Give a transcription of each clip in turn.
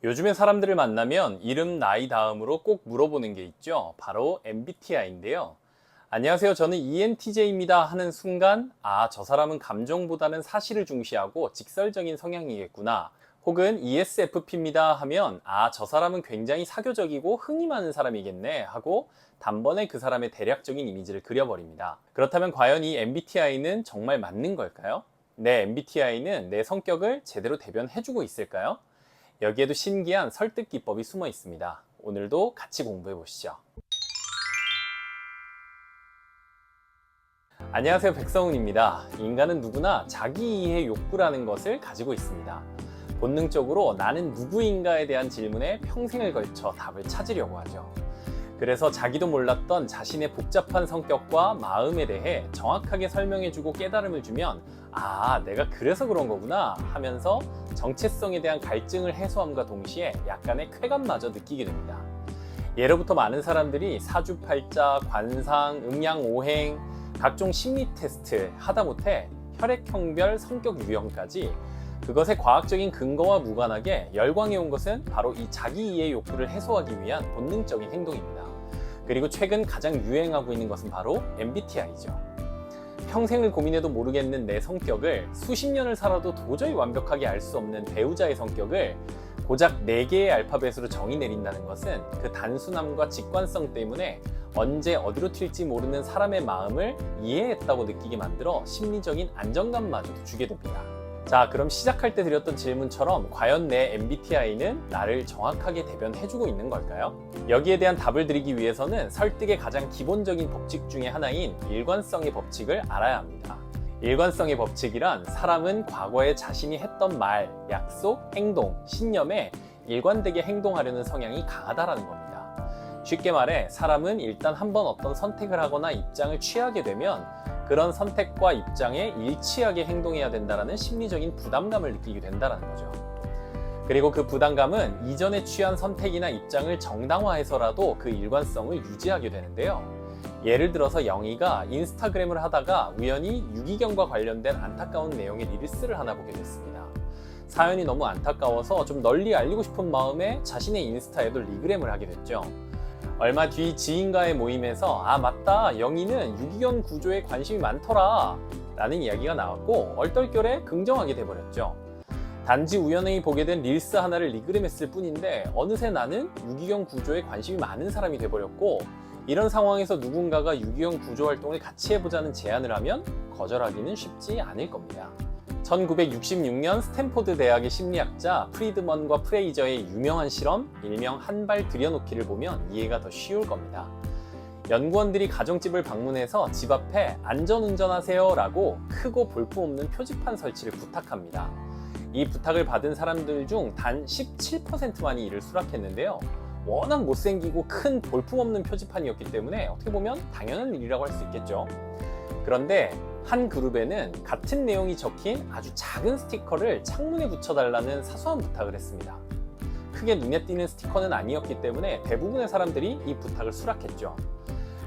요즘에 사람들을 만나면 이름, 나이 다음으로 꼭 물어보는 게 있죠. 바로 MBTI인데요. 안녕하세요. 저는 ENTJ입니다 하는 순간, 저 사람은 감정보다는 사실을 중시하고 직설적인 성향이겠구나. 혹은 ESFP입니다 하면, 저 사람은 굉장히 사교적이고 흥이 많은 사람이겠네 하고 단번에 그 사람의 대략적인 이미지를 그려버립니다. 그렇다면 과연 이 MBTI는 정말 맞는 걸까요? 내 MBTI는 내 성격을 제대로 대변해주고 있을까요? 여기에도 신기한 설득 기법이 숨어 있습니다. 오늘도 같이 공부해 보시죠. 안녕하세요. 백성훈입니다. 인간은 누구나 자기 이해 욕구라는 것을 가지고 있습니다. 본능적으로 나는 누구인가에 대한 질문에 평생을 걸쳐 답을 찾으려고 하죠. 그래서 자기도 몰랐던 자신의 복잡한 성격과 마음에 대해 정확하게 설명해주고 깨달음을 주면 내가 그래서 그런 거구나 하면서 정체성에 대한 갈증을 해소함과 동시에 약간의 쾌감마저 느끼게 됩니다. 예로부터 많은 사람들이 사주팔자, 관상, 음양오행, 각종 심리 테스트 하다못해 혈액형별 성격 유형까지 그것의 과학적인 근거와 무관하게 열광해온 것은 바로 이 자기 이해 욕구를 해소하기 위한 본능적인 행동입니다. 그리고 최근 가장 유행하고 있는 것은 바로 MBTI죠. 평생을 고민해도 모르겠는 내 성격을 수십 년을 살아도 도저히 완벽하게 알 수 없는 배우자의 성격을 고작 4개의 알파벳으로 정의 내린다는 것은 그 단순함과 직관성 때문에 언제 어디로 튈지 모르는 사람의 마음을 이해했다고 느끼게 만들어 심리적인 안정감마저도 주게 됩니다. 자, 그럼 시작할 때 드렸던 질문처럼 과연 내 MBTI는 나를 정확하게 대변해주고 있는 걸까요? 여기에 대한 답을 드리기 위해서는 설득의 가장 기본적인 법칙 중에 하나인 일관성의 법칙을 알아야 합니다. 일관성의 법칙이란 사람은 과거에 자신이 했던 말, 약속, 행동, 신념에 일관되게 행동하려는 성향이 강하다라는 겁니다. 쉽게 말해 사람은 일단 한번 어떤 선택을 하거나 입장을 취하게 되면 그런 선택과 입장에 일치하게 행동해야 된다는 심리적인 부담감을 느끼게 된다는 거죠. 그리고 그 부담감은 이전에 취한 선택이나 입장을 정당화해서라도 그 일관성을 유지하게 되는데요. 예를 들어서 영희가 인스타그램을 하다가 우연히 유기견과 관련된 안타까운 내용의 릴스를 하나 보게 됐습니다. 사연이 너무 안타까워서 좀 널리 알리고 싶은 마음에 자신의 인스타에도 리그램을 하게 됐죠. 얼마 뒤 지인과의 모임에서 맞다, 영희는 유기견 구조에 관심이 많더라 라는 이야기가 나왔고 얼떨결에 긍정하게 돼버렸죠. 단지 우연히 보게 된 릴스 하나를 리그램했을 뿐인데 어느새 나는 유기견 구조에 관심이 많은 사람이 돼버렸고, 이런 상황에서 누군가가 유기견 구조 활동을 같이 해보자는 제안을 하면 거절하기는 쉽지 않을 겁니다. 1966년 스탠포드 대학의 심리학자 프리드먼과 프레이저의 유명한 실험, 일명 한 발 들여놓기를 보면 이해가 더 쉬울 겁니다. 연구원들이 가정집을 방문해서 집 앞에 안전운전하세요 라고 크고 볼품없는 표지판 설치를 부탁합니다. 이 부탁을 받은 사람들 중 단 17%만이 이를 수락했는데요. 워낙 못생기고 큰 볼품없는 표지판이었기 때문에 어떻게 보면 당연한 일이라고 할 수 있겠죠. 그런데 한 그룹에는 같은 내용이 적힌 아주 작은 스티커를 창문에 붙여달라는 사소한 부탁을 했습니다. 크게 눈에 띄는 스티커는 아니었기 때문에 대부분의 사람들이 이 부탁을 수락했죠.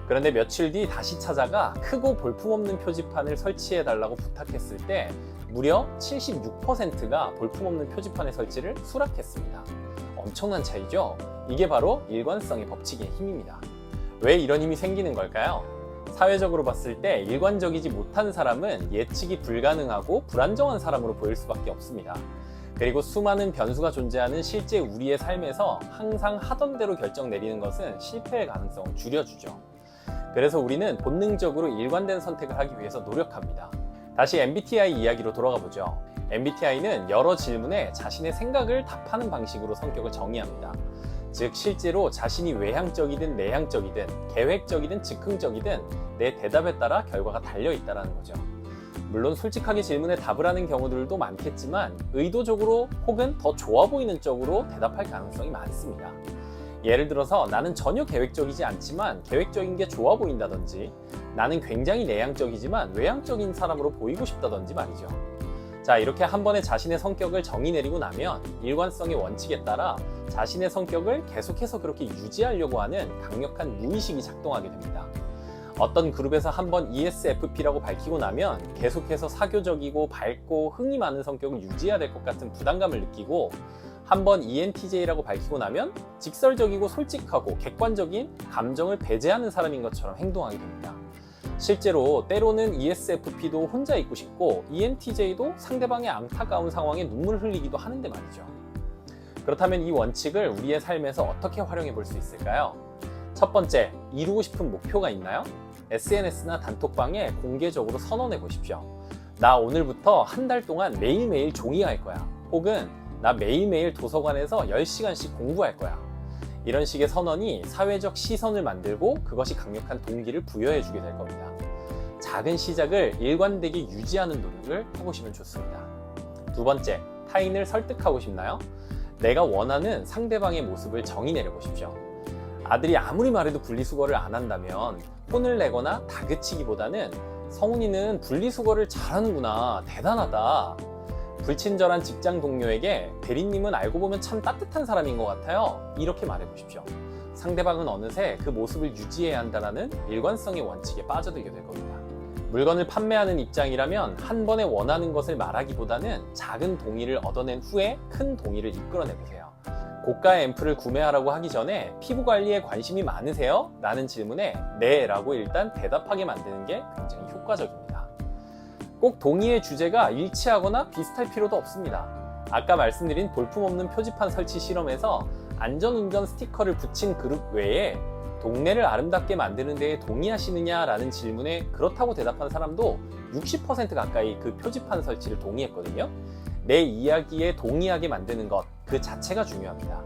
그런데 며칠 뒤 다시 찾아가 크고 볼품없는 표지판을 설치해달라고 부탁했을 때 무려 76%가 볼품없는 표지판의 설치를 수락했습니다. 엄청난 차이죠? 이게 바로 일관성의 법칙의 힘입니다. 왜 이런 힘이 생기는 걸까요? 사회적으로 봤을 때 일관적이지 못한 사람은 예측이 불가능하고 불안정한 사람으로 보일 수밖에 없습니다. 그리고 수많은 변수가 존재하는 실제 우리의 삶에서 항상 하던 대로 결정 내리는 것은 실패의 가능성을 줄여주죠. 그래서 우리는 본능적으로 일관된 선택을 하기 위해서 노력합니다. 다시 MBTI 이야기로 돌아가 보죠. MBTI는 여러 질문에 자신의 생각을 답하는 방식으로 성격을 정의합니다. 즉 실제로 자신이 외향적이든 내향적이든 계획적이든 즉흥적이든 내 대답에 따라 결과가 달려있다는 거죠. 물론 솔직하게 질문에 답을 하는 경우들도 많겠지만 의도적으로 혹은 더 좋아 보이는 쪽으로 대답할 가능성이 많습니다. 예를 들어서 나는 전혀 계획적이지 않지만 계획적인 게 좋아 보인다든지, 나는 굉장히 내향적이지만 외향적인 사람으로 보이고 싶다든지 말이죠. 자, 이렇게 한 번에 자신의 성격을 정의 내리고 나면 일관성의 원칙에 따라 자신의 성격을 계속해서 그렇게 유지하려고 하는 강력한 무의식이 작동하게 됩니다. 어떤 그룹에서 한번 ESFP라고 밝히고 나면 계속해서 사교적이고 밝고 흥이 많은 성격을 유지해야 될 것 같은 부담감을 느끼고, 한번 ENTJ라고 밝히고 나면 직설적이고 솔직하고 객관적인 감정을 배제하는 사람인 것처럼 행동하게 됩니다. 실제로 때로는 ESFP도 혼자 있고 싶고 ENTJ도 상대방의 안타까운 상황에 눈물을 흘리기도 하는데 말이죠. 그렇다면 이 원칙을 우리의 삶에서 어떻게 활용해 볼 수 있을까요? 첫 번째, 이루고 싶은 목표가 있나요? SNS나 단톡방에 공개적으로 선언해 보십시오. 나 오늘부터 한 달 동안 매일매일 종이할 거야. 혹은 나 매일매일 도서관에서 10시간씩 공부할 거야. 이런 식의 선언이 사회적 시선을 만들고 그것이 강력한 동기를 부여해 주게 될 겁니다. 작은 시작을 일관되게 유지하는 노력을 해보시면 좋습니다. 두 번째, 타인을 설득하고 싶나요? 내가 원하는 상대방의 모습을 정의 내려보십시오. 아들이 아무리 말해도 분리수거를 안 한다면 혼을 내거나 다그치기보다는 성훈이는 분리수거를 잘하는구나, 대단하다. 불친절한 직장 동료에게 대리님은 알고 보면 참 따뜻한 사람인 것 같아요. 이렇게 말해보십시오. 상대방은 어느새 그 모습을 유지해야 한다는 일관성의 원칙에 빠져들게 될 겁니다. 물건을 판매하는 입장이라면 한 번에 원하는 것을 말하기보다는 작은 동의를 얻어낸 후에 큰 동의를 이끌어내보세요. 고가의 앰플을 구매하라고 하기 전에 피부 관리에 관심이 많으세요? 라는 질문에 네 라고 일단 대답하게 만드는 게 굉장히 효과적입니다. 꼭 동의의 주제가 일치하거나 비슷할 필요도 없습니다. 아까 말씀드린 볼품없는 표지판 설치 실험에서 안전운전 스티커를 붙인 그룹 외에 동네를 아름답게 만드는 데에 동의하시느냐라는 질문에 그렇다고 대답한 사람도 60% 가까이 그 표지판 설치를 동의했거든요. 내 이야기에 동의하게 만드는 것, 그 자체가 중요합니다.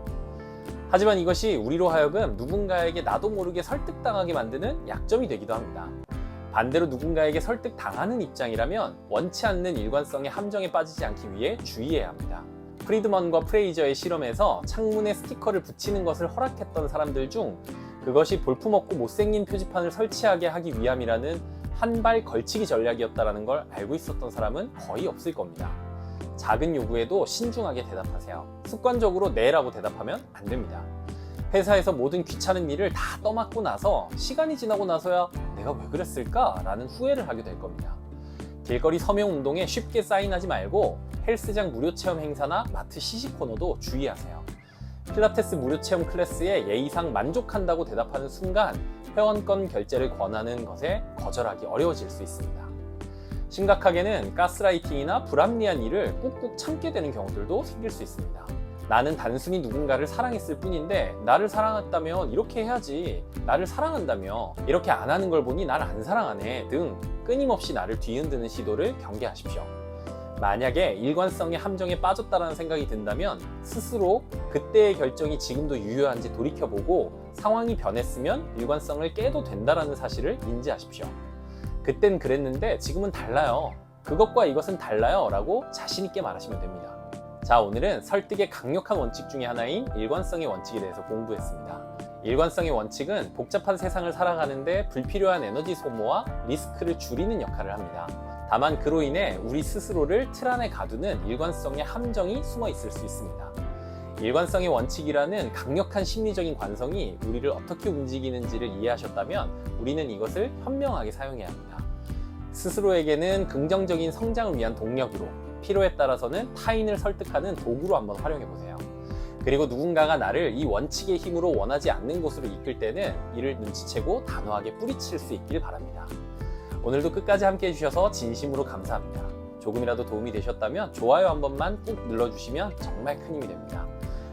하지만 이것이 우리로 하여금 누군가에게 나도 모르게 설득당하게 만드는 약점이 되기도 합니다. 반대로 누군가에게 설득당하는 입장이라면 원치 않는 일관성의 함정에 빠지지 않기 위해 주의해야 합니다. 프리드먼과 프레이저의 실험에서 창문에 스티커를 붙이는 것을 허락했던 사람들 중 그것이 볼품없고 못생긴 표지판을 설치하게 하기 위함이라는 한 발 걸치기 전략이었다는 걸 알고 있었던 사람은 거의 없을 겁니다. 작은 요구에도 신중하게 대답하세요. 습관적으로 네라고 대답하면 안 됩니다. 회사에서 모든 귀찮은 일을 다 떠맡고 나서 시간이 지나고 나서야 내가 왜 그랬을까? 라는 후회를 하게 될 겁니다. 길거리 서명 운동에 쉽게 사인하지 말고 헬스장 무료 체험 행사나 마트 시식 코너도 주의하세요. 필라테스 무료 체험 클래스에 예의상 만족한다고 대답하는 순간 회원권 결제를 권하는 것에 거절하기 어려워질 수 있습니다. 심각하게는 가스라이팅이나 불합리한 일을 꾹꾹 참게 되는 경우들도 생길 수 있습니다. 나는 단순히 누군가를 사랑했을 뿐인데 나를 사랑했다면 이렇게 해야지, 나를 사랑한다며 이렇게 안 하는 걸 보니 나를 안 사랑하네 등 끊임없이 나를 뒤흔드는 시도를 경계하십시오. 만약에 일관성의 함정에 빠졌다는 생각이 든다면 스스로 그때의 결정이 지금도 유효한지 돌이켜보고 상황이 변했으면 일관성을 깨도 된다는 사실을 인지하십시오. 그땐 그랬는데 지금은 달라요. 그것과 이것은 달라요 라고 자신 있게 말하시면 됩니다. 자, 오늘은 설득의 강력한 원칙 중에 하나인 일관성의 원칙에 대해서 공부했습니다. 일관성의 원칙은 복잡한 세상을 살아가는데 불필요한 에너지 소모와 리스크를 줄이는 역할을 합니다. 다만 그로 인해 우리 스스로를 틀 안에 가두는 일관성의 함정이 숨어 있을 수 있습니다. 일관성의 원칙이라는 강력한 심리적인 관성이 우리를 어떻게 움직이는지를 이해하셨다면 우리는 이것을 현명하게 사용해야 합니다. 스스로에게는 긍정적인 성장을 위한 동력으로, 필요에 따라서는 타인을 설득하는 도구로 한번 활용해 보세요. 그리고 누군가가 나를 이 원칙의 힘으로 원하지 않는 곳으로 이끌 때는 이를 눈치채고 단호하게 뿌리칠 수 있길 바랍니다. 오늘도 끝까지 함께 해주셔서 진심으로 감사합니다. 조금이라도 도움이 되셨다면 좋아요 한 번만 꾹 눌러주시면 정말 큰 힘이 됩니다.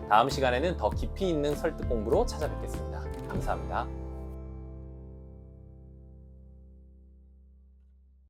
다음 시간에는 더 깊이 있는 설득 공부로 찾아뵙겠습니다. 감사합니다.